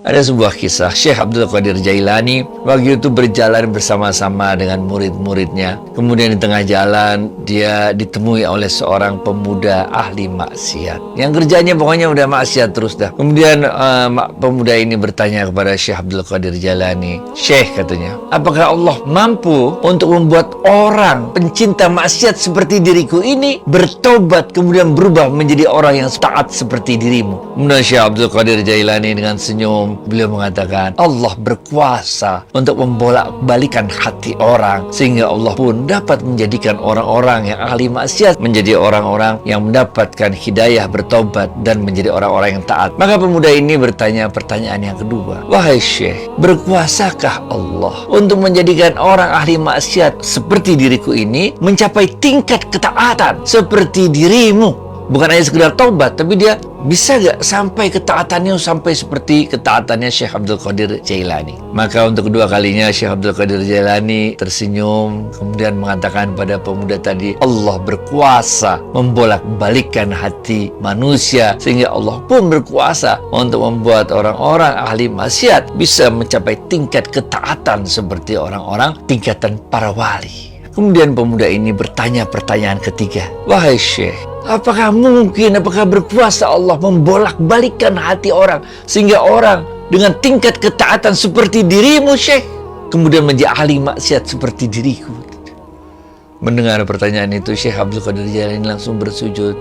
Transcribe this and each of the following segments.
Ada sebuah kisah Syekh Abdul Qadir Jailani waktu itu berjalan bersama-sama dengan murid-muridnya. Kemudian di tengah jalan dia ditemui oleh seorang pemuda ahli maksiat yang kerjanya pokoknya udah maksiat terus dah. Kemudian pemuda ini bertanya kepada Syekh Abdul Qadir Jailani, "Syekh," katanya, "apakah Allah mampu untuk membuat orang pencinta maksiat seperti diriku ini bertobat kemudian berubah menjadi orang yang taat seperti dirimu?" Kemudian Syekh Abdul Qadir Jailani dengan senyum beliau mengatakan, Allah berkuasa untuk membolak-balikan hati orang sehingga Allah pun dapat menjadikan orang-orang yang ahli maksiat menjadi orang-orang yang mendapatkan hidayah bertobat dan menjadi orang-orang yang taat. Maka pemuda ini bertanya pertanyaan yang kedua, "Wahai Syekh, berkuasakah Allah untuk menjadikan orang ahli maksiat seperti diriku ini mencapai tingkat ketaatan seperti dirimu?" Bukan hanya sekedar taubat, tapi dia bisa gak sampai ketaatannya sampai seperti ketaatannya Syekh Abdul Qadir Jailani. Maka untuk kedua kalinya Syekh Abdul Qadir Jailani tersenyum kemudian mengatakan pada pemuda tadi, Allah berkuasa membolak-balikkan hati manusia sehingga Allah pun berkuasa untuk membuat orang-orang ahli maksiat bisa mencapai tingkat ketaatan seperti orang-orang tingkatan para wali. Kemudian pemuda ini bertanya pertanyaan ketiga, "Wahai Syekh, apakah berkuasa Allah membolak-balikkan hati orang sehingga orang dengan tingkat ketaatan seperti dirimu, Syekh, kemudian menjadi ahli maksiat seperti diriku?" Mendengar pertanyaan itu, Syekh Abdul Qadir Jailani langsung bersujud,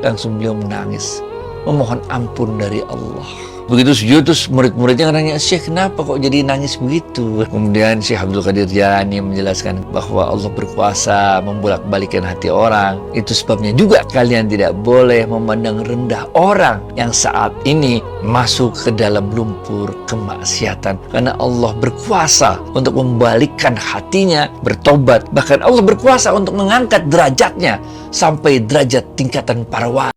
langsung beliau menangis, memohon ampun dari Allah. Begitu sujud terus murid-muridnya nanya, "Syekh, kenapa kok jadi nangis begitu?" Kemudian Syekh Abdul Qadir Jailani menjelaskan bahwa Allah berkuasa membolak-balikan hati orang. Itu sebabnya juga kalian tidak boleh memandang rendah orang yang saat ini masuk ke dalam lumpur kemaksiatan. Karena Allah berkuasa untuk membalikkan hatinya bertobat. Bahkan Allah berkuasa untuk mengangkat derajatnya sampai derajat tingkatan para wali.